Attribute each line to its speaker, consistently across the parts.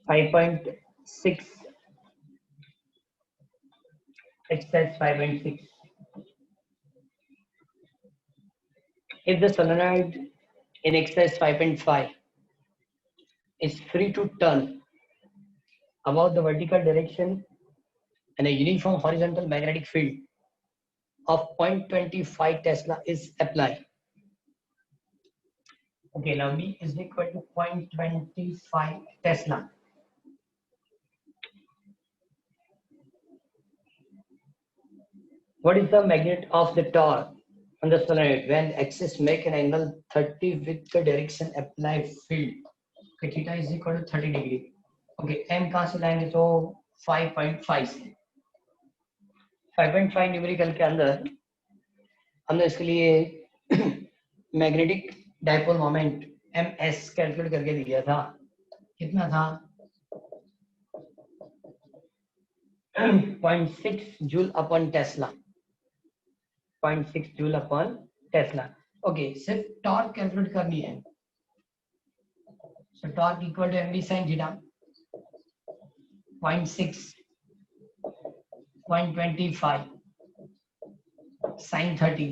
Speaker 1: 5.6 exercise 5.6. If the solenoid in exercise 5.5 is free to turn about the vertical direction and a uniform horizontal magnetic field of 0.25 Tesla is applied. Okay, now B is equal to 0.25 Tesla. What is the magnet of the torque on the solenoid when axis make an angle 30 with the direction applied field? Okay, theta is equal to 30 degree. Okay, m कहाँ से लाएंगे तो 5.5 से 5.5 numerical के अंदर हमने इसके लिए magnetic dipole moment ms calculate करके दिया था. कितना था 0.6 joule upon tesla. 0.6 joule upon tesla. Okay, सिर्फ टॉर्क कैलकुलेट करनी है. So torque equal to mv sin theta 0.6 0.25 sin 30.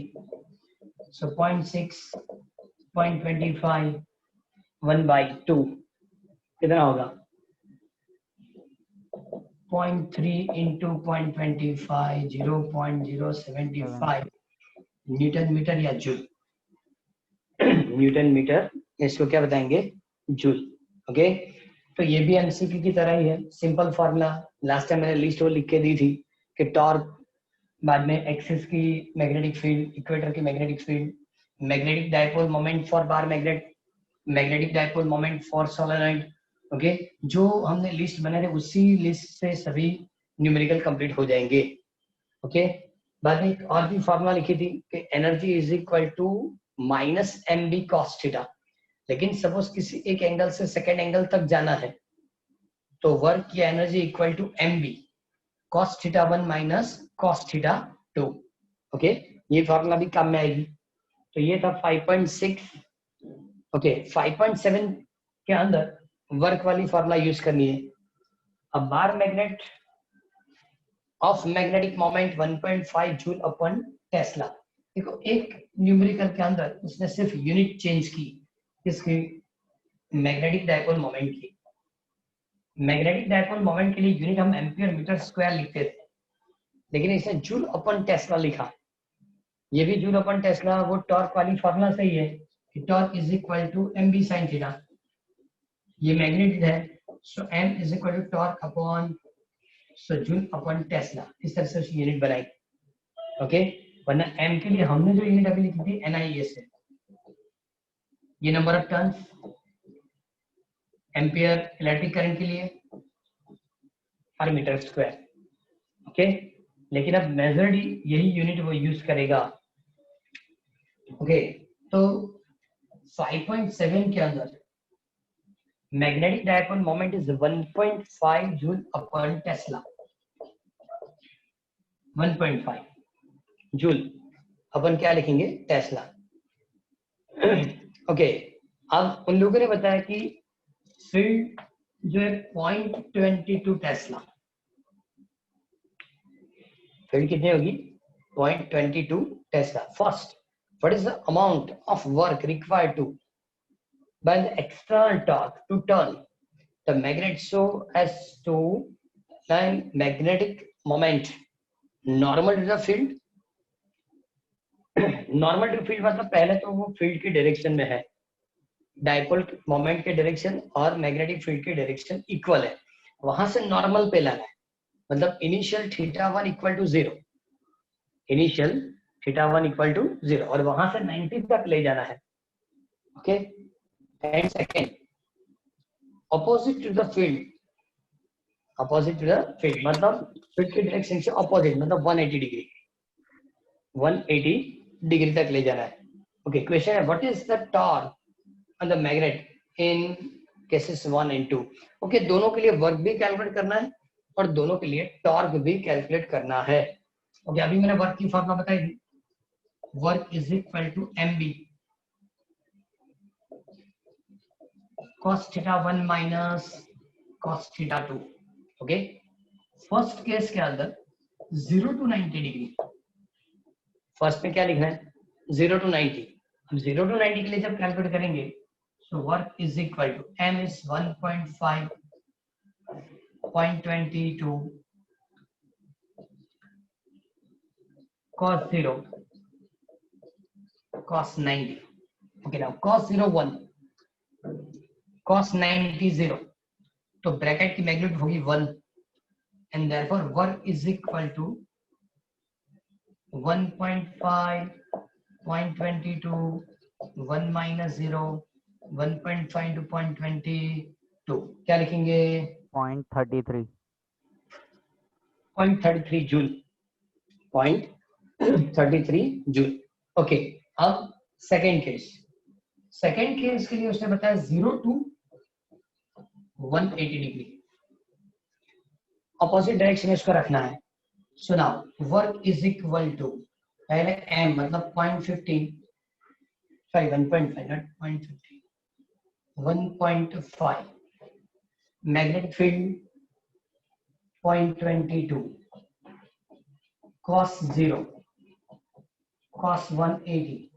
Speaker 1: So 0.6 0.25 1/2 कितना होगा 0.3 into 0.25 0.075 न्यूटन मीटर या जूल. न्यूटन मीटर, इसको क्या बताएंगे जूल. ओके, तो ये भी एमसीक्यू की तरह ही है. सिंपल फॉर्मूला लास्ट टाइम मैंने लिस्ट वो लिख के दी थी कि टॉर्क बाद में एक्सिस की मैग्नेटिक फील्ड, इक्वेटर की magnetic field, magnetic dipole moment for bar magnet, magnetic dipole moment for solenoid. Okay, जो हमने लिस्ट बनाए थे उसी लिस्ट से सभी न्यूमेरिकल कंप्लीट हो जाएंगे. ओके, बाद में एक और भी फॉर्मूला लिखी थी कि energy is equal to minus M B cos theta. लेकिन सपोज किसी एक एंगल से सेकेंड एंगल तक जाना है तो वर्क की energy equal to M B cos theta 1 minus cos theta 2. Okay, ये फॉर्मूला भी काम में आएगी. तो ये था 5.6. ओके, 5.7 के अंदर वर्क वाली फॉर्मूला यूज करनी है. अब bar magnet of magnetic moment 1.5 joule upon Tesla. देखो, एक न्यूमेरिकल के अंदर उसने सिर्फ यूनिट चेंज की, किसकी मैग्नेटिक डाइपोल मोमेंट की. मैग्नेटिक डाइपोल मोमेंट के लिए यूनिट हम एम्पियर मीटर स्क्वायर लिखते थे, लेकिन इसने जूल अपॉन टेस्ला लिखा. ये भी जूल अपॉन टेस्ला वो टॉर्क वाली फॉर्मूला सही है कि torque is equal to M B sine theta. ये मैग्नेट है, so M is equal to torque upon so joule upon tesla. इस तरह से उसकी यूनिट बनाई. ओके, वरना एम के लिए हमने जो यूनिट अभी लिखी थी एनआईएस है. ये number of turns ampere electric current के लिए पर मीटर स्क्वायर. ओके, लेकिन अब मेजर्ड यही यूनिट वो यूज करेगा. ओके, तो 5.7 के अंदर magnetic dipole moment is 1.5 joule upon tesla. 1.5 joule upon क्या लिखेंगे टेस्ला. ओके, अब उन लोगों ने बताया कि फील्ड जो है 0.22 टेस्ला. फील्ड कितनी होगी 0.22 Tesla. First, what is the amount of work required to by the external torque to turn the magnet so as to line magnetic moment normal to the field. Normal to field मतलब पहले तो वो field की direction में है, dipole moment के direction और magnetic field की डायरेक्शन इक्वल है, वहां से नॉर्मल पे लाना है. मतलब initial theta 1 equal to 0, initial theta 1 equal to 0 और वहां से 90 तक ले जाना है. Okay, and second opposite to the field. Opposite to the field मतलब फील्ड की डायरेक्शन से ऑपोजिट, मतलब 180 डिग्री, 180 डिग्री तक ले जाना है. ओके, क्वेश्चन है what is the torque on the magnet in cases 1 and 2. Okay, दोनों के लिए वर्क भी कैलकुलेट करना है और दोनों के लिए टॉर्क भी कैलकुलेट करना है. ओके, अभी मैंने वर्क की फॉर्मूला बताई थी. Work is equal to M B cos theta 1 minus cos theta 2. Okay, first case के अंदर 0 to 90 डिग्री, फर्स्ट में क्या लिखना है 0 to 90. हम 0 to 90 के लिए जब कैलकुलेट करेंगे so work is equal to m is 1.5.22 cos 0 cos 90. okay, now cos 0 1 cos 90 0, तो ब्रैकेट की मैग्नीट्यूड होगी 1 and therefore work is equal to 1.5.22 1 minus 0 1.5 to 0.22. क्या लिखेंगे
Speaker 2: 0.33
Speaker 1: 0.33 जूल 0.33 जूल. ओके, अब सेकेंड केस के लिए उसने बताया 0 to 180 डिग्री, अपोजिट डायरेक्शन में इसको रखना है. So now work is equal to पहले m मतलब 0.15 sorry 1.5 not 0.15 1.5 magnetic field 0.22 cos 0 cos 180.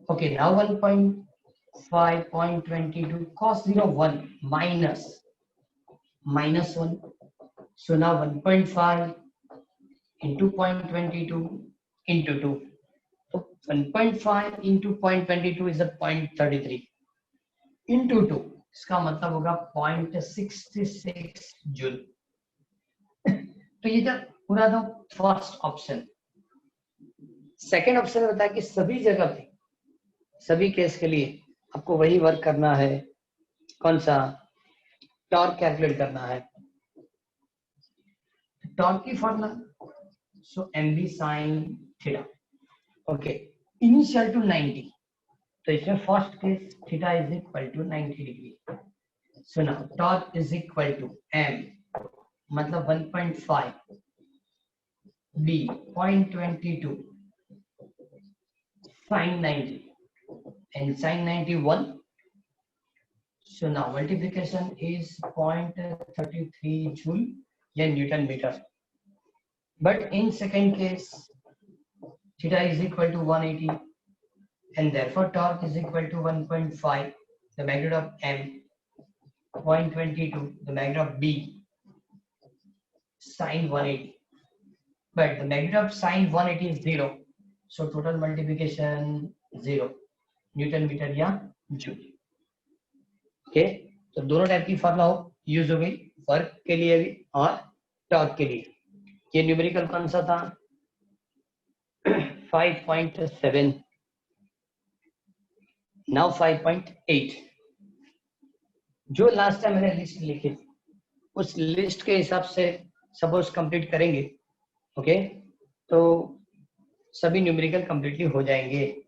Speaker 1: okay, now 1.5.22 cos 0 1 minus 1. so now 1.5 into 0.22 into 2. so 1.5 into 0.22 is a 0.33 into 2, इसका मतलब होगा 0.66 जूल. तो ये था पूरा था फर्स्ट ऑप्शन. सेकेंड ऑप्शन में बताया कि सभी जगह पे सभी केस के लिए आपको वही वर्क करना है. कौन सा टॉर्क कैलकुलेट करना है. टॉर्क की formula so mv sin theta. Okay, initial to 90, तो इसमें first case theta is equal to 90 degree. So now torque is equal to m मतलब 1.5 b 0.22 sin 90 and sin 91. so now multiplication is 0.33 joule या newton metre. but in second case theta is equal to 180 and therefore torque is equal to 1.5 the magnitude of m 0.22 the magnitude of b sin 180, but the magnitude of sin 180 is 0, so total multiplication 0 newton metre या joule. Okay, तो दोनों type की formula use हो गई, work के लिए भी और टॉर्क के लिए. ये न्यूमेरिकल कौन सा था 5.7. नाउ 5.8. जो लास्ट टाइम मैंने लिस्ट लिखी थी उस लिस्ट के हिसाब से सपोज कंप्लीट करेंगे. ओके, तो सभी न्यूमेरिकल कंप्लीटली हो जाएंगे.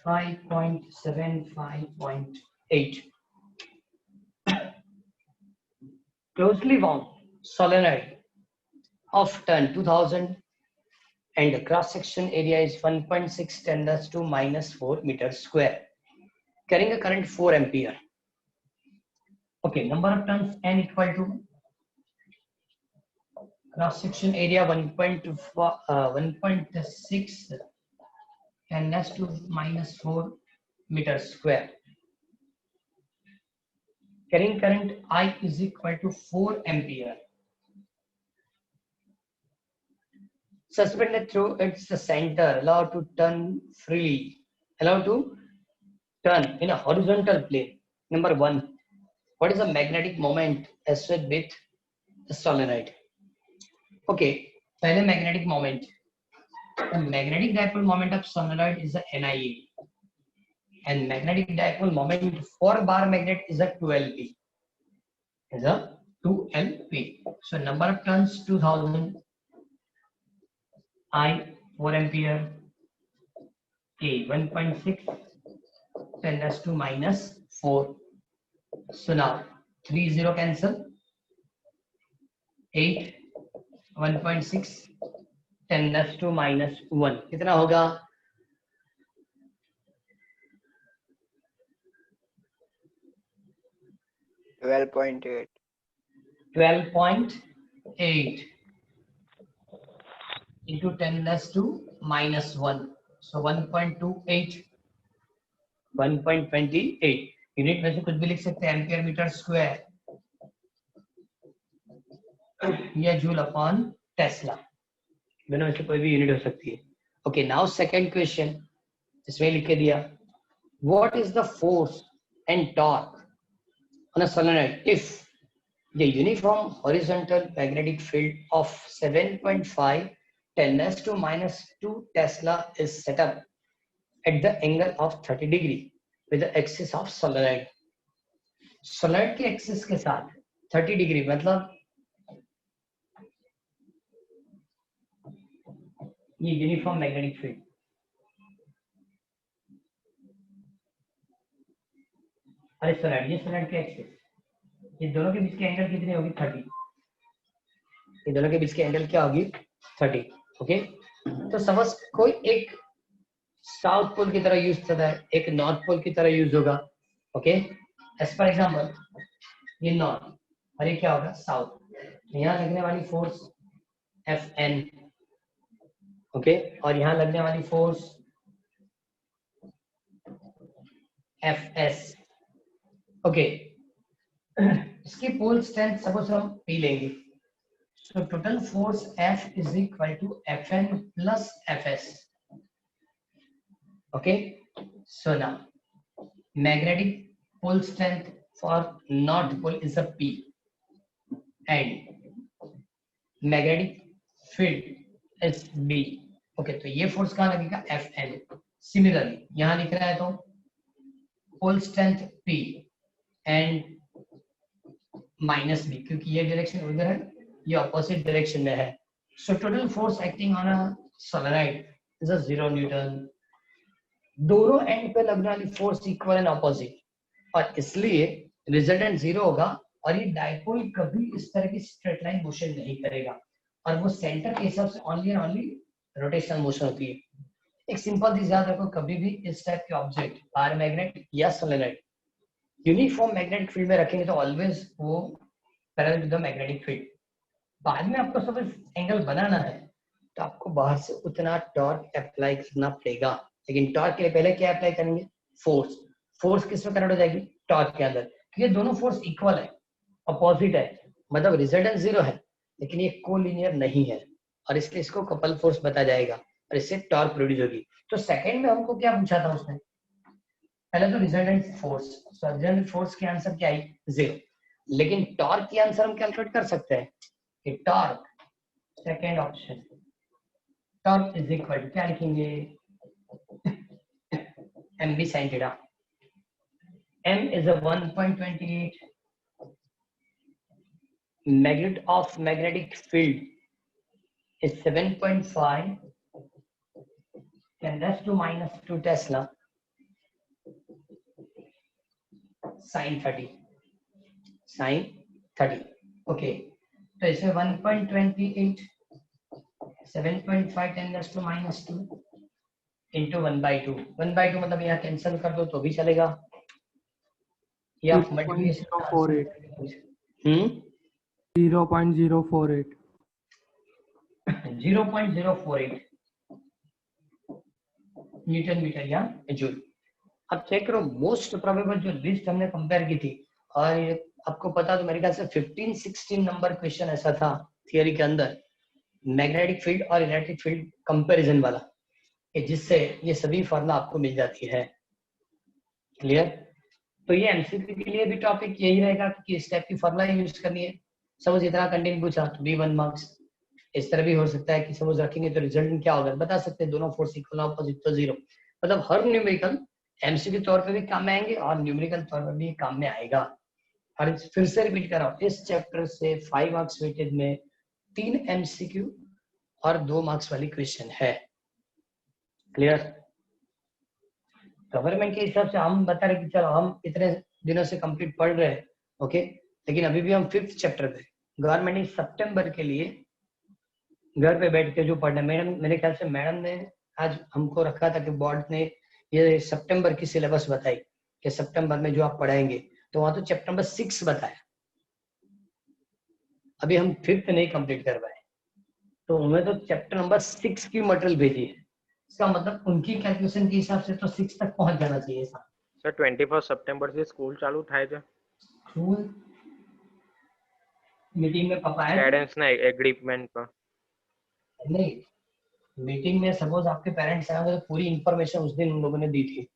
Speaker 1: Five 5.8. Closely wound solenoid of ton 2000 and the cross section area is 1.6 10 to -4 meters square, carrying a current 4 ampere. Okay, number of turns n equal to cross section area 1.6 10 to -4 meters square. Carrying current I is equal to 4 ampere. Suspended through its center, allowed to turn freely. Allowed to turn in a horizontal plane. Number 1. What is the magnetic moment associated with the solenoid? Okay, पहले magnetic moment. The magnetic dipole moment of solenoid is the NIE. And magnetic dipole moment for bar magnet is a 12p. Is a 2lp. So number of turns 2000. I 4 ampere. A 1.6 10 raised to minus 4. So now 3 0 cancel. 8 1.6 10 raised to minus 1 कितना होगा?
Speaker 2: 12.8.
Speaker 1: 12.8 into 10 raised to minus 1. So 1.28 1.28 unit में से कुछ भी लिख सकते हैं, ampere metre square या जूल अपॉन टेस्ला, दोनों में से कोई भी यूनिट हो सकती है. ओके, नाउ सेकंड क्वेश्चन इसमें लिख के दिया, what is the force and torque on a solenoid if the uniform horizontal magnetic field of 7.5 10 raised to minus 2 Tesla is set up at the angle of 30 degree with the axis of solenoid. Solenoid के axis के साथ 30 degree मतलब ये uniform magnetic field, अरे solenoid, ये solenoid के axis, ये दोनों के बीच की एंगल कितनी होगी? 30. ये दोनों के बीच की एंगल क्या होगी? 30. ओके, तो सपोज कोई एक साउथ पोल की तरह यूज कर रहा है, एक नॉर्थ पोल की तरह यूज होगा. ओके, एज पर एग्जांपल ये नॉर्थ और ये क्या होगा? साउथ. यहाँ लगने वाली फोर्स Fn, ओके, और यहाँ लगने वाली फोर्स Fs. ओके, इसकी पोल स्ट्रेंथ सपोज हम P लेंगे, so total force F is equal to Fn plus Fs. Okay, so now magnetic pole strength for north pole is a P and magnetic field is B. Okay, तो ये force कहाँ लगेगा? Fn. Similarly यहाँ लिख रहा है तो pole strength P and minus B, क्योंकि ये डायरेक्शन उधर है, ये ऑपोजिट डायरेक्शन में है. So total force acting on a solenoid is a 0 Newton. दोनों एंड पे लगने वाली फोर्स इक्वल एंड ऑपोजिट, और इसलिए रिजल्टेंट 0 होगा. और ये डायपोल कभी इस तरह की स्ट्रेट लाइन मोशन नहीं करेगा, और वो सेंटर के हिसाब से only and only rotational motion होती है. एक सिंपल चीज याद रखो, कभी भी इस टाइप के ऑब्जेक्ट पैरामैग्नेट या सोलेनॉइड यूनिफॉर्म मैग्नेटिक फील्ड में रखेंगे तो ऑलवेज वो parallel to the magnetic field. बाद में आपको सब एंगल बनाना है तो आपको बाहर से उतना टॉर्क अप्लाई करना पड़ेगा, लेकिन टॉर्क के लिए पहले क्या अप्लाई करेंगे? फोर्स. फोर्स किस में कन्वर्ट हो जाएगी? टॉर्क के अंदर. ये दोनों फोर्स इक्वल है, अपोजिट है, मतलब रिजल्टेंट 0 है, लेकिन ये कोलिनियर नहीं है, और इसलिए इसको कपल फोर्स बताया जाएगा, और इससे टॉर्क प्रोड्यूस होगी. तो सेकंड में हमको क्या पूछा था उसने? पहले तो resultant force, so resultant force की आंसर क्या आई? 0. लेकिन टॉर्क की आंसर हम कैलकुलेट कर सकते हैं कि torque, second option, torque is equal to क्या लिखेंगे? mv sin theta. m is a 1.28, magnitude of magnetic field is 7.5 10 raised to minus 2 Tesla sin 30. Okay, तो इसमें 1.28 7.5 10 raised to minus 2 into 1/2. 1/2 मतलब यहाँ कैंसिल कर दो तो भी चलेगा, या मल्टीप्लिकेशन
Speaker 3: 0.048
Speaker 1: न्यूटन मीटर या जूल. अब चेक करो, मोस्ट प्रोबेबल जो लिस्ट हमने कंपेयर की थी, और ये आपको पता तो मेरे ख्याल से 15-16 नंबर क्वेश्चन ऐसा था थियरी के अंदर, मैग्नेटिक फील्ड और इलेक्ट्रिक फील्ड कंपैरिजन वाला, कि जिससे ये सभी फॉर्मूला आपको मिल जाती है. क्लियर? तो ये एमसीक्यू के लिए भी टॉपिक यही रहेगा कि इस टाइप की फॉर्मूला यूज करनी है. सपोज इतना कंटेंट पूछा तो भी 1 मार्क्स. इस तरह भी हो सकता है कि सपोज रखेंगे तो रिजल्ट क्या होगा बता सकते हैं, दोनों फोर्स इक्वल ऑपोजिट तो 0. मतलब हर न्यूमेरिकल एमसीक्यू तौर पे भी काम में आएंगे और न्यूमेरिकल तौर पर भी काम में आएगा. और फिर से रिपीट कर रहा हूँ, इस चैप्टर से 5 मार्क्स वेटेड में 3 एमसीक्यू और 2 मार्क्स वाली क्वेश्चन है. क्लियर? गवर्नमेंट के हिसाब से हम बता रहे कि चलो हम इतने दिनों से कंप्लीट पढ़ रहे हैं, ओके, लेकिन अभी भी हम 5th चैप्टर पे। गवर्नमेंट ने सितंबर के लिए घर पे बैठ के जो पढ़ना, मैडम मेरे ख्याल से मैडम ने आज हमको रखा था कि बोर्ड ने ये सितंबर की सिलेबस बताई कि सितंबर में जो आप पढ़ाएंगे, तो वहां तो चैप्टर नंबर 6 बताया। अभी हम 5th नहीं कंप्लीट कर पाए, तो उन्होंने तो चैप्टर नंबर 6 की मटेरियल भेजी है। इसका मतलब उनकी कैलकुलेशन के हिसाब से तो 6 तक पहुंच जाना चाहिए।
Speaker 4: सर 21 सप्टेम्बर से स्कूल चालू થાય છે।
Speaker 1: स्कूल मीटिंग में पापा आए
Speaker 4: पेरेंट्स ना एग्रीमेंट पर
Speaker 1: नहीं, मीटिंग में सपोज आपके पेरेंट्स आए होंगे तो पूरी इंफॉर्मेशन उस दिन उन लोगों ने दी थी।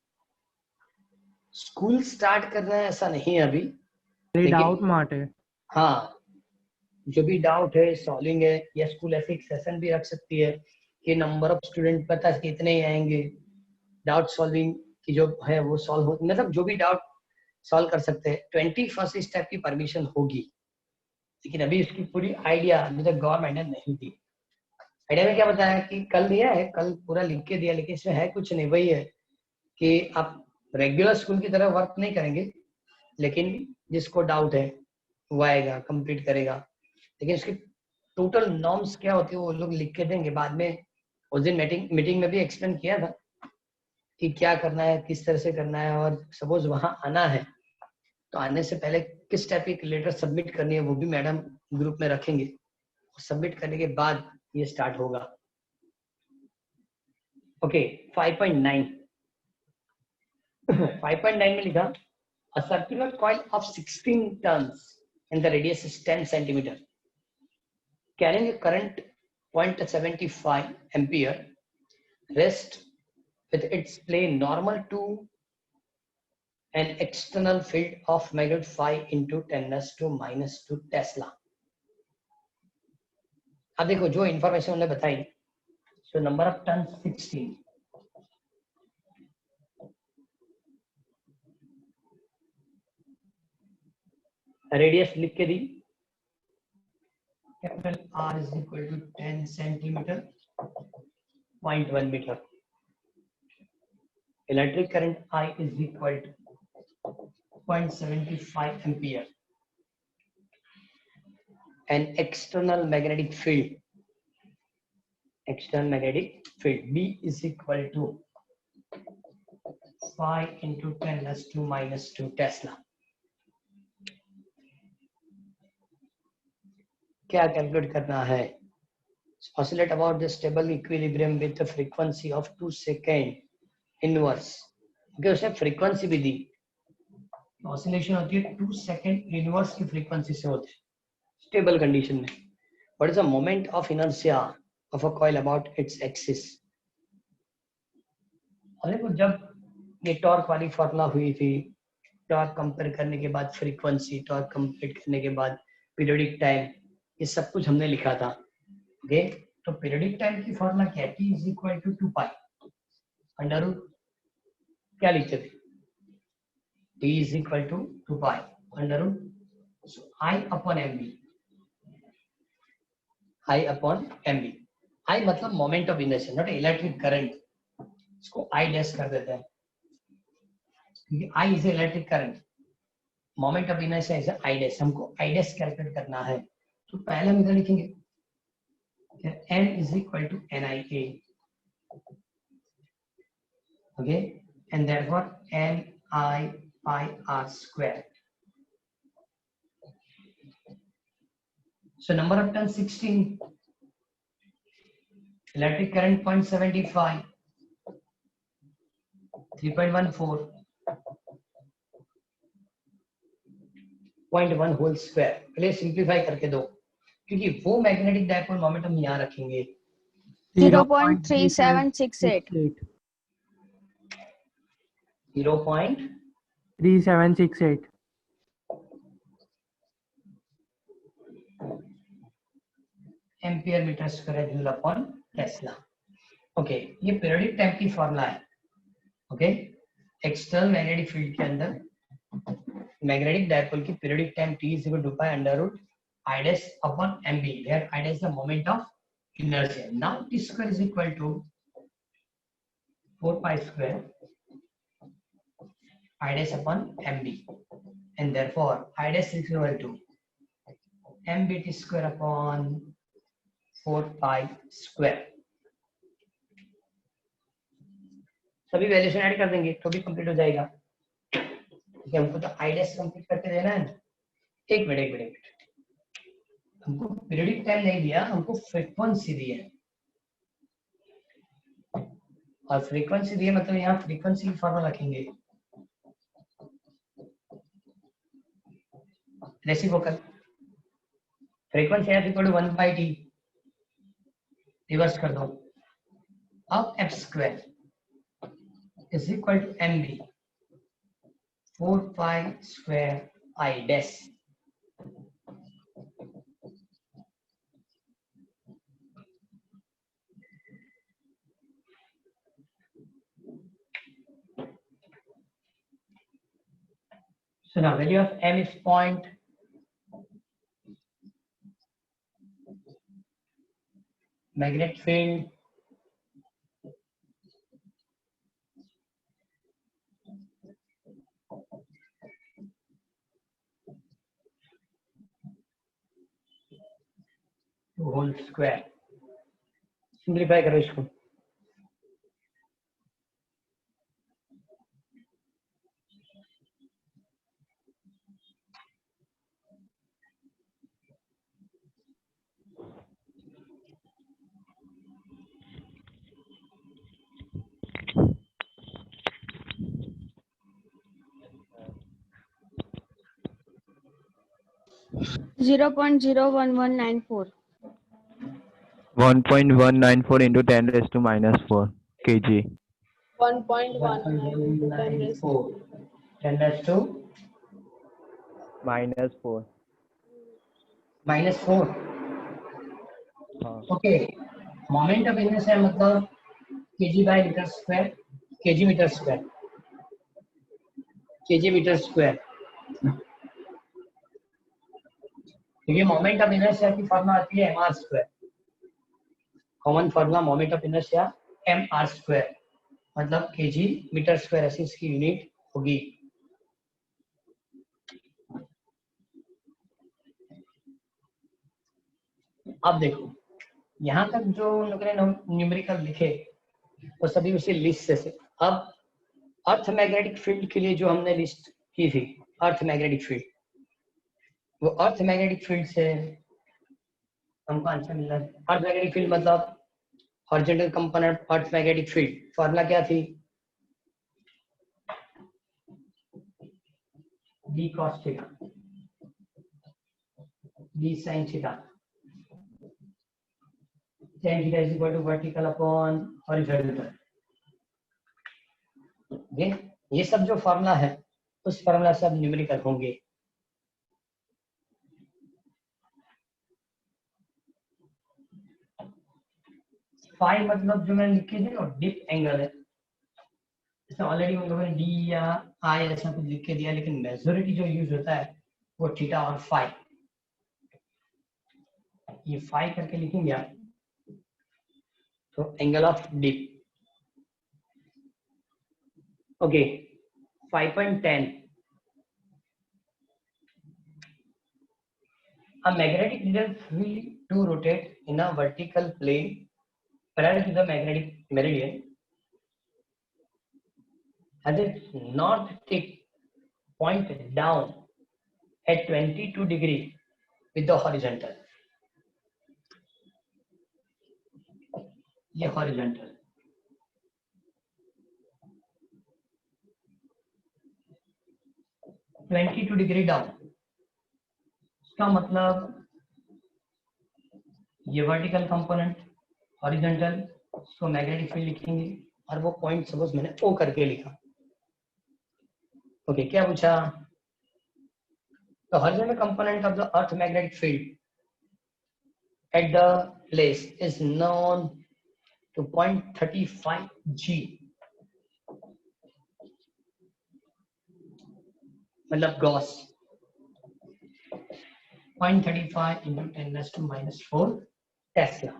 Speaker 1: स्कूल स्टार्ट करना है ऐसा नहीं है अभी, लेकिन
Speaker 3: डाउट मार्ट है।
Speaker 1: हाँ, जो भी डाउट है सॉल्विंग है, या स्कूल ऐसे एक सेशन भी रख सकती है कि नंबर ऑफ स्टूडेंट पता है कितने ही आएंगे, डाउट सॉल्विंग की जो है वो सॉल्व हो, मतलब जो भी डाउट सॉल्व कर सकते हैं। 21 इस टाइप की परमिशन होगी, लेकिन अभी इसकी पूरी आइडिया अभी तक गवर्नमेंट ने नहीं दी। आइडिया में क्या बताया कि कल दिया है, कल पूरा लिख के दिया, लेकिन इसमें है कुछ नहीं, वही है कि आप रेगुलर स्कूल की तरह वर्क नहीं करेंगे, लेकिन जिसको डाउट है वो आएगा कंप्लीट करेगा, लेकिन इसकी टोटल नॉर्म्स क्या होती है वो लोग लिख के देंगे बाद में। उस दिन मीटिंग में भी एक्सप्लेन किया था कि क्या करना है, किस तरह से करना है, और सपोज वहां आना है तो आने से पहले किस टाइप की लेटर सबमिट करनी है वो भी मैडम ग्रुप में रखेंगे। सबमिट करने के बाद ये स्टार्ट होगा। ओके, 5.9 5.9 में लिखा a circular coil of 16 turns and the radius is 10 centimeter carrying a current 0.75 ampere rest with its plane normal to an external field of magnitude 5 into 10⁻⁻² Tesla। अब देखो जो इंफॉर्मेशन उन्होंने बताई, so number of turns 16, radius लिख के दी, capital R is equal to 10 centimeter 0.1 meter, electric current I is equal to 0.75 ampere, an external magnetic field B is equal to 5 into 10⁻⁻² Tesla। क्या calculate करना है? Oscillate about the stable equilibrium with the frequency of 2 second inverse। okay, उसने frequency भी दी, oscillation होती है 2 second inverse की frequency से होती है स्टेबल कंडीशन में। What is the moment of inertia of a coil about its axis. और देखो जब ये टॉर्क वाली फॉर्मूला हुई थी, टॉर्क कंपेयर करने के बाद फ्रीक्वेंसी, टॉर्क कंप्लीट करने के बाद पीरियोडिक टाइम, ये सब कुछ हमने लिखा था। ओके, तो पीरियोडिक टाइम की फॉर्मूला क्या है? T is equal to 2 pi under root, क्या लिखते थे? T is equal to 2 pi under root so I upon mv। I upon mv, I मतलब moment of inertia, not electric current, इसको I dash कर देते हैं क्योंकि I is electric current, moment of inertia is I dash. हमको I dash calculate करना है, तो पहले हम इधर लिखेंगे M is equal to NIA, okay, and therefore NI pi r square। So number of turns 16, electric current 0.75, 3.14, 0.1 whole square. पहले simplify करके दो क्योंकि वो मैग्नेटिक डायपोल मोमेंट हम यहाँ रखेंगे
Speaker 5: 0.3768
Speaker 3: 3768
Speaker 1: ampere metre square joule upon tesla. Okay, ये periodic time की फॉर्मूला है। ओके, एक्सटर्नल मैग्नेटिक फील्ड के अंदर मैग्नेटिक डायपोल की periodic time T is equal to 2 pi under root I dash upon mb, where I dash the moment of inertia। Now T square is equal to 4 pi square I dash upon mb, and therefore I dash is equal to mbt square upon 4 pi square. सभी valuation add कर देंगे तो भी complete हो जाएगा। ठीक है, हमको तो आई डैश कंप्लीट करके देना है। एक मिनट, हमको पीरियडिक टाइम नहीं दिया, हमको फ्रीक्वेंसी दी है, और फ्रीक्वेंसी दी है मतलब यहाँ फ्रीक्वेंसी की फॉर्मूला रखेंगे reciprocal. Frequency F equal to 1 by T, reverse कर दो, अब F square is equal to mb 4 pi square I dash. So now value of m is point. Magnetic field whole square. Simplify करो इसको,
Speaker 5: .0.01194.
Speaker 6: 1.194 into 10 raised to minus 4 kg.
Speaker 5: 1.19 into 10 raised to
Speaker 1: 10 raised to
Speaker 6: Minus 4.
Speaker 1: -4.
Speaker 6: हाँ
Speaker 1: okay, moment of inertia है मतलब kg by metre square, kg metre square, kg metre square. क्योंकि moment of inertia की formula आती है mr square, common formula moment of inertia mr square, मतलब kg metre square ऐसी इसकी यूनिट होगी। अब देखो यहाँ तक जो लोगों ने न्यूमेरिकल लिखे वो सभी उसी लिस्ट से। अब अर्थ मैग्नेटिक फील्ड के लिए जो हमने लिस्ट की थी, अर्थ मैग्नेटिक फील्ड, वो अर्थ मैग्नेटिक फील्ड से हमको आंसर मिला। अर्थ मैग्नेटिक फील्ड मतलब horizontal component earth magnetic field, formula क्या थी? d cos theta, d sin theta, tan theta is equal to vertical upon horizontal। ये सब जो फॉर्मूला है उस फॉर्मूला से अब न्यूमेरिकल होंगे। फाई मतलब जो मैंने लिखे थे डिप एंगल है, इसमें ऑलरेडी हम लोगों ने डी या आई ऐसा कुछ लिख के दिया, लेकिन मेजॉरिटी जो यूज होता है वो थीटा और फाई। ये फाई करके लिखेंगे आप तो angle of dip. Okay, 5.10 a magnetic needle free to rotate in a vertical plane parallel to the magnetic meridian has its north tip point down at 22 degree with the horizontal। ये horizontal, (22 degree down, इसका मतलब ये vertical component, horizontal, इसको magnetic field लिखेंगे और वो point suppose मैंने ओ करके लिखा। ओके, क्या पूछा? The horizontal component of the earth magnetic field at the place is known to 0.35 G, मतलब Gauss 0.35 into 10 raised to -4 Tesla।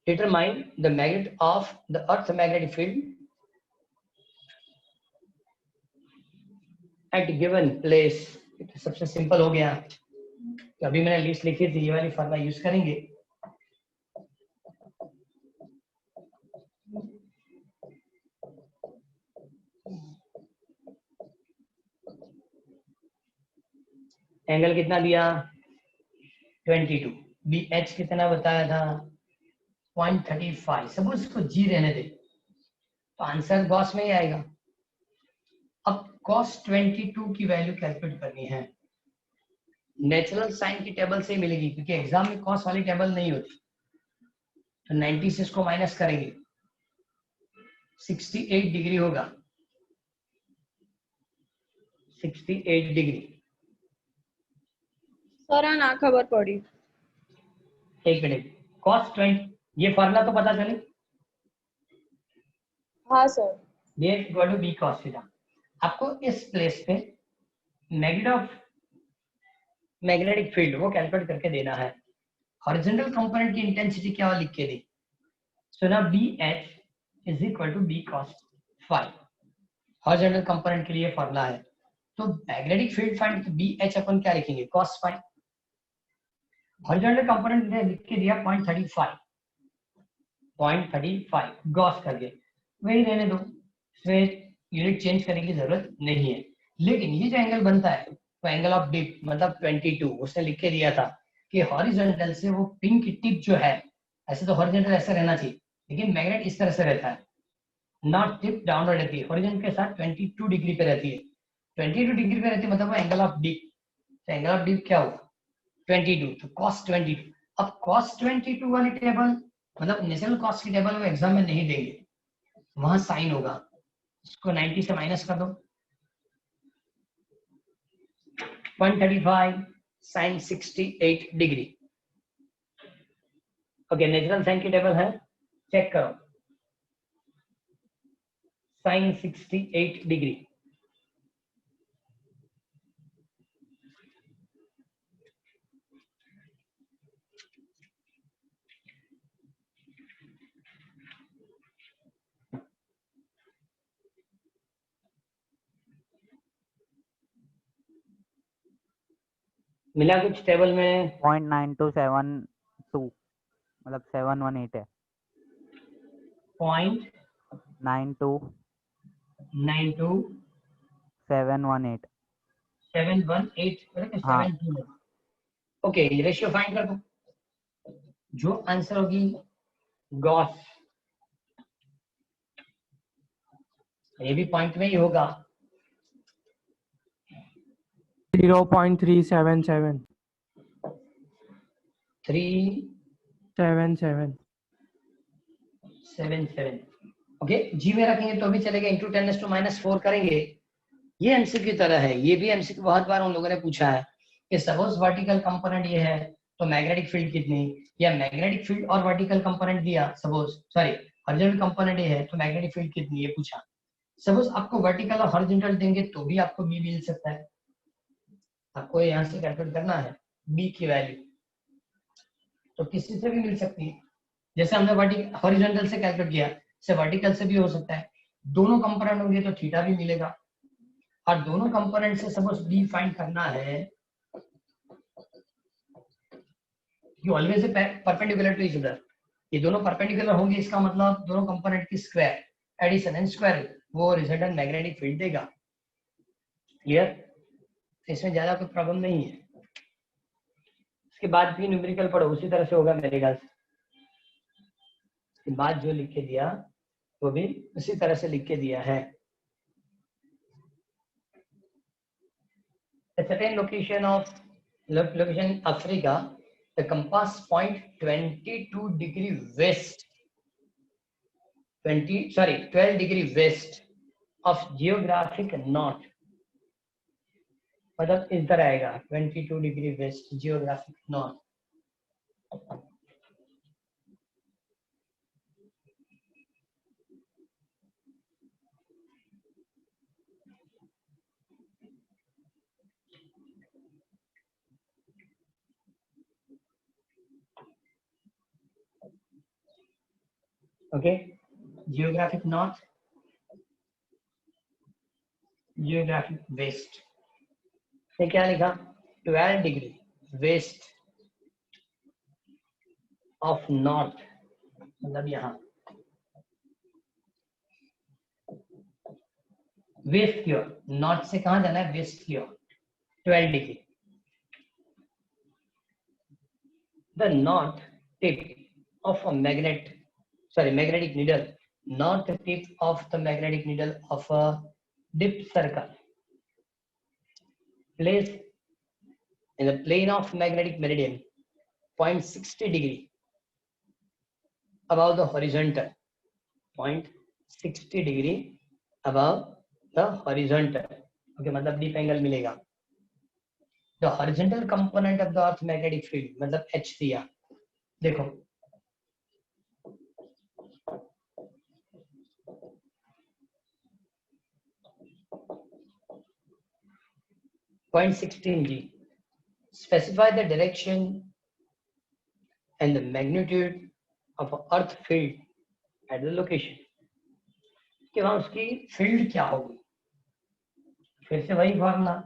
Speaker 1: Determine the magnet of the earth magnetic field at given place, तो सबसे simple हो गया। तो अभी मैंने list लिखी थी, ये वाली फॉर्मूला यूज करेंगे। एंगल कितना दिया 22, बी एच कितना बताया था 0.35, सपोज इसको जी रहने दे तो आंसर गॉस में ही आएगा। अब cos 22 की वैल्यू कैलकुलेट करनी है, नेचुरल साइन की टेबल से ही मिलेगी, क्योंकि एग्जाम में cos वाली टेबल नहीं होती। तो 90 से इसको माइनस करेंगे, 68 डिग्री होगा, 68 डिग्री।
Speaker 5: सर आ ना खबर पड़ी।
Speaker 1: एक मिनट, cos 20, ये फॉर्मूला तो पता चले,
Speaker 5: हाँ सर।
Speaker 1: ये equal to B cos theta. आपको इस प्लेस पे मैग्नेटिक फील्ड वो कैलकुलेट करके देना है। हॉरिजॉन्टल कंपोनेंट की इंटेंसिटी क्या लिख के दी, सो ना B H is equal to B cos phi, horizontal component के लिए फॉर्मूला है। तो मैग्नेटिक फील्ड फाइंड, तो बी एच अपन क्या लिखेंगे cos फाई, हॉरिजॉन्टल कंपोनेंट ने लिख के दिया 0.35, 0.35 गॉस करके, वही रहने दो, फिर यूनिट चेंज करने की जरूरत नहीं है। लेकिन ये जो एंगल बनता है तो एंगल ऑफ डिप मतलब 22, उसने लिख के दिया था कि हॉरिजॉन्टल से वो पिन की टिप जो है, ऐसे तो हॉरिजॉन्टल ऐसा रहना चाहिए, लेकिन मैग्नेट इस तरह से रहता है, नॉट टिप डाउनवर्ड रहती है, हॉरिजॉन्टल के साथ 22 डिग्री पे रहती है। 22 डिग्री पे रहती है मतलब वो एंगल ऑफ डिप, तो एंगल ऑफ डिप क्या हुआ 22, तो cos 22। अब cos 22 वाली टेबल मतलब नेचुरल कॉस्ट की टेबल वो एग्जाम में नहीं देंगे, वहां साइन होगा, इसको 90 से माइनस कर दो, 135 sine 68 degree. Okay, natural sine की टेबल है, चेक करो, साइन 68 डिग्री। मिला कुछ टेबल में
Speaker 7: 0.9272 मतलब 718 है।
Speaker 1: 0.92
Speaker 7: 718।
Speaker 1: 718
Speaker 7: हाँ
Speaker 1: 7 ओके, ये रेशियो फाइंड कर दो, जो आंसर होगी गॉस, ये भी पॉइंट में ही होगा,
Speaker 3: 0.377
Speaker 1: 377।
Speaker 3: 77
Speaker 1: ओके, जी में रखेंगे तो भी चलेगा, इंटू 10⁻⁻4 करेंगे। ये एमसीक्यू तरह है, ये भी एमसीक्यू बहुत बार उन लोगों ने पूछा है कि सपोज वर्टिकल कंपोनेंट ये है तो मैग्नेटिक फील्ड कितनी, या मैग्नेटिक फील्ड और वर्टिकल कंपोनेंट दिया, सपोज सॉरी हॉरिजॉन्टल कंपोनेंट ये है तो मैग्नेटिक फील्ड कितनी, ये पूछा। सपोज आपको वर्टिकल और हॉरिजॉन्टल देंगे तो भी आपको बी मिल सकता है, आपको यहाँ से कैलकुलेट करना है बी की वैल्यू, तो किसी से भी मिल सकती है, जैसे हमने वर्टिकल हॉरिजॉन्टल से कैलकुलेट किया, से वर्टिकल से भी हो सकता है, दोनों कंपोनेंट होंगे तो थीटा भी मिलेगा, और दोनों कंपोनेंट से सपोज बी फाइंड करना है, you always perpendicular to each other, ये दोनों परपेंडिकुलर होंगे, इसका मतलब दोनों कंपोनेंट की स्क्वायर एडिशन एंड स्क्वायर वो रिजल्टेंट मैग्नेटिक फील्ड देगा। क्लियर, इसमें ज्यादा कोई प्रॉब्लम नहीं है। इसके बाद भी न्यूमेरिकल पढ़ो, उसी तरह से होगा मेरे ख्याल से, इसके बाद जो लिख के दिया वो भी उसी तरह से लिख के दिया है। A certain location Africa, the compass point 22 degree west, 12 degree west of geographic north, मतलब इस तरह आएगा 22 degree west geographic north. Okay, geographic north geographic west, ये क्या लिखा 12 डिग्री वेस्ट ऑफ नॉर्थ, मतलब यहाँ वेस्ट की ओर, नॉर्थ से कहाँ जाना है वेस्ट की ओर 12 degree. The north tip of a magnetic needle, north tip of the magnetic needle of a dip circle placed in the plane of magnetic meridian 0.60 degree above the horizontal, 0.60 degree above the horizontal, okay, मतलब deep angle मिलेगा। The horizontal component of the earth magnetic field, मतलब H दिया, देखो 0.16 G. Specify the direction and the magnitude of a earth field at the location, कि वहां उसकी field क्या होगी, फिर से वही फॉर्मूला,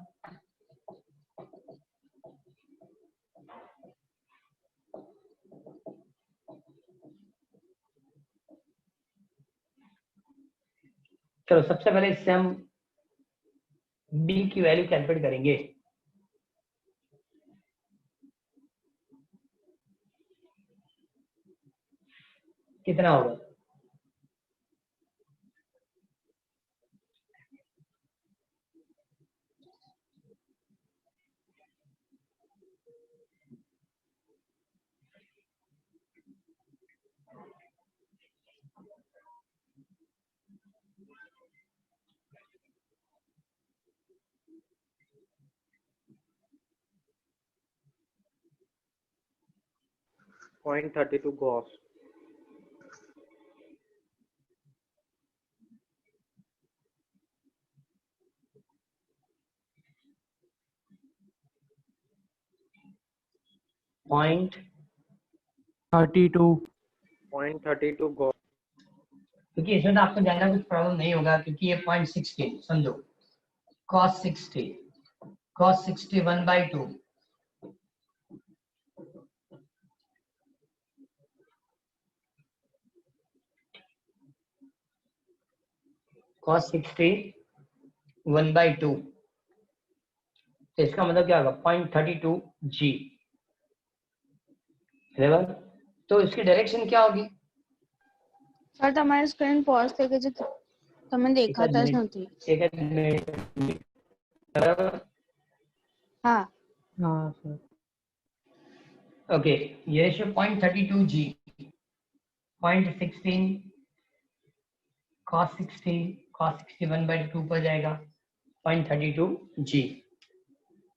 Speaker 1: चलो सबसे पहले इससे हम बी की वैल्यू कैलकुलेट करेंगे। कितना होगा,
Speaker 4: पॉइंट 32 गॉस।
Speaker 1: Point
Speaker 3: 32
Speaker 4: 0.32 Gauss.
Speaker 1: क्योंकि इसमें तो आपको ज्यादा कुछ प्रॉब्लम नहीं होगा, क्योंकि ये 0.16 समझो cos 60 1/2 cos 60 1/2, तो इसका मतलब क्या होगा 0.32 G, बराबर। तो इसकी डायरेक्शन क्या होगी,
Speaker 5: સર તમારી સ્ક્રીન પોઝ થઈ ગઈ છે, તમે દેખાતા જ નથી।
Speaker 1: एक मिनट, बराबर।
Speaker 5: હા
Speaker 3: हाँ सर
Speaker 1: ओके, ये रेशियो 0.32 G, 0.16 cos 60 1/2 पर जाएगा 0.32 G,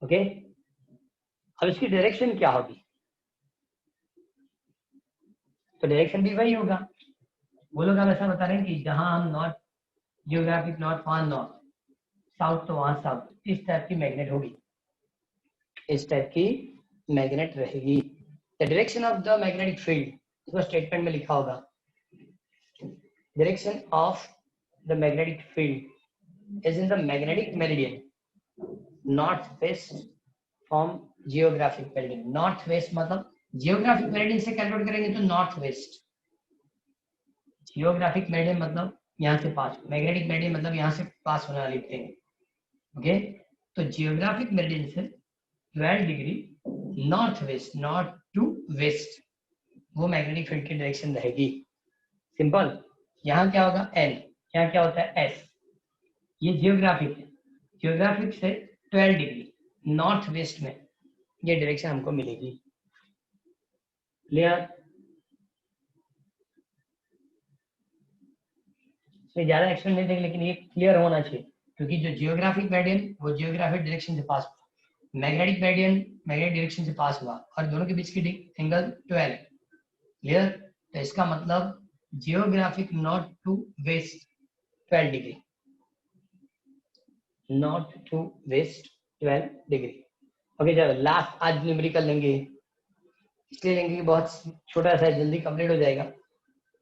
Speaker 1: ओके। अब इसकी डायरेक्शन क्या होगी, तो डायरेक्शन भी वही होगा। वो लोग हम ऐसा बता रहे हैं कि जहां हम नॉर्थ, जियोग्राफिक नॉर्थ वहां नॉर्थ, साउथ तो वहां साउथ, इस टाइप की मैग्नेट होगी, इस टाइप की मैग्नेट रहेगी। The direction of the magnetic field, इसको स्टेटमेंट में लिखा होगा, direction of the magnetic field is in the magnetic meridian north west from geographic meridian. North west मतलब जियोग्राफिक मेरिडियन से कैलकुलेट करेंगे तो नॉर्थ वेस्ट, जियोग्राफिक मेरिडियन मतलब यहाँ से पास, मैग्नेटिक मेरिडियन मतलब यहाँ से पास होने वाली प्लेन, ओके। तो जियोग्राफिक मेरिडियन से 12 degree north west, north to west, वो मैग्नेटिक फील्ड की डायरेक्शन रहेगी। सिंपल। यहाँ क्या होगा एल, यहाँ क्या होता है एस, ये जियोग्राफिक है, जियोग्राफिक से 12 डिग्री नॉर्थ वेस्ट में ये डायरेक्शन हमको मिलेगी। क्लियर, इसमें ज्यादा एक्सप्लेन नहीं देंगे, लेकिन ये क्लियर होना चाहिए, क्योंकि जो जियोग्राफिक मेरिडियन वो जियोग्राफिक डायरेक्शन से पास हुआ, मैग्नेटिक मेरिडियन मैग्नेटिक डायरेक्शन से पास हुआ, और दोनों के बीच की एंगल 12। क्लियर, तो इसका मतलब geographic north to west 12 degree, north to west 12 degree. Okay, चलो लास्ट आज न्यूमेरिकल लेंगे, इसलिए लेंगे कि बहुत छोटा सा है, जल्दी कंप्लीट हो जाएगा,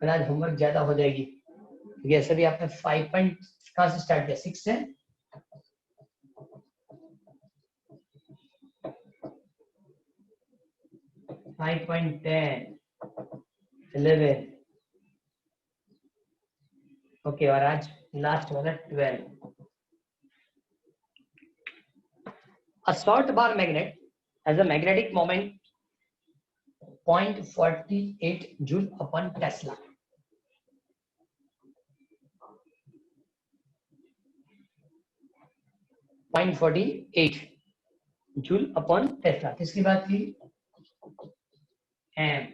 Speaker 1: पर आज होमवर्क ज्यादा हो जाएगी, क्योंकि ऐसे भी आपने 5 पॉइंट कहाँ से स्टार्ट किया, 6 से 5.10 11 ओके और आज लास्ट वाला 12 A short bar magnet has a magnetic moment 0.48 joule upon Tesla. .48 joule upon Tesla. किसकी बात की? M.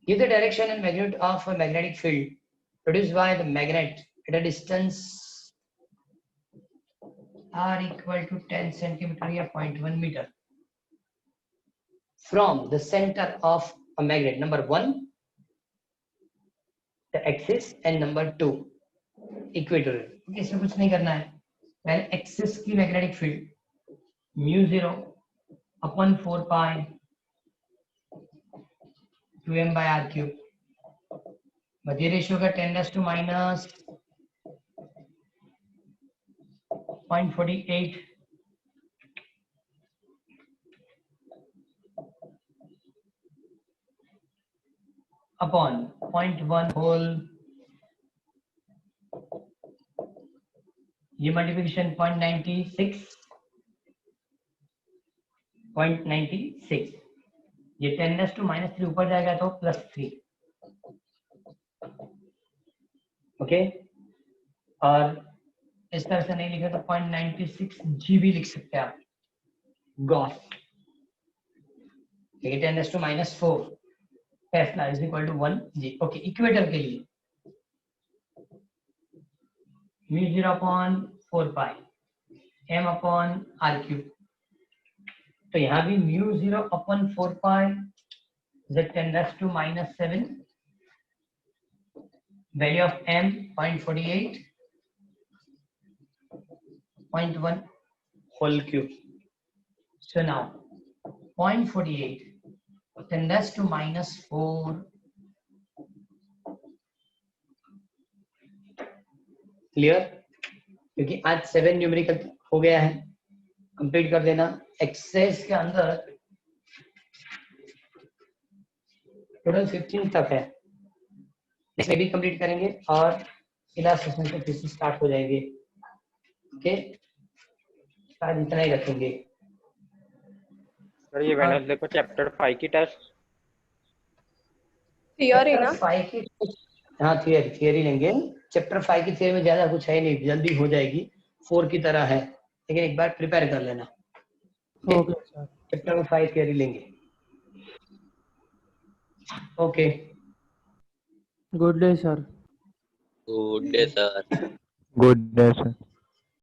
Speaker 1: Give the direction and magnitude of a magnetic field produced by the magnet at a distance r equal to 10 centimeter या 0.1 meter from the center of a magnet. Number 1 the axis and number 2 equator. इसमें कुछ नहीं करना है. पहले axis की magnetic field mu 0 upon 4 pi 2m by r cube. Madhya ratio का 10 to minus 0.48 upon 0.1 whole. ये मल्टीप्लिकेशन 0.96 ये 10 to minus 3 ऊपर जाएगा तो +3 ओके. और इस तरह से नहीं लिखा तो 0.96 जी भी लिख सकते हैं आप. गॉस ठीक है. 10 to minus 4 tesla is equal to 1 G. Okay. Equator के लिए म्यू 0 अपॉन 4 पाई m अपॉन r क्यूब. तो यहाँ भी mu 0 upon 4 pi z 10 to minus 7 value of m 0.48 0.1 whole cube. So now 0.48 10 to minus 4 clear. क्योंकि आज 7 numerical हो गया है. कंप्लीट कर देना. एक्सरसाइज के अंदर टोटल 15 तक है. इसमें भी कंप्लीट करेंगे और लास्ट सेशन से फिर से स्टार्ट हो जाएंगे. ओके. आज इतना ही रखेंगे.
Speaker 4: सर ये वेडनेसडे को चैप्टर 5 की टेस्ट
Speaker 8: थियोरी ना
Speaker 1: 5 की. हाँ थियरी लेंगे. चैप्टर 5 की थियरी में ज्यादा कुछ है नहीं, जल्दी हो जाएगी. 4 की तरह है लेकिन एक बार प्रिपेयर कर लेना.
Speaker 3: Okay sir.
Speaker 1: चैप्टर 5 थियरी लेंगे. Okay.
Speaker 3: Good day sir.
Speaker 6: Good day, sir.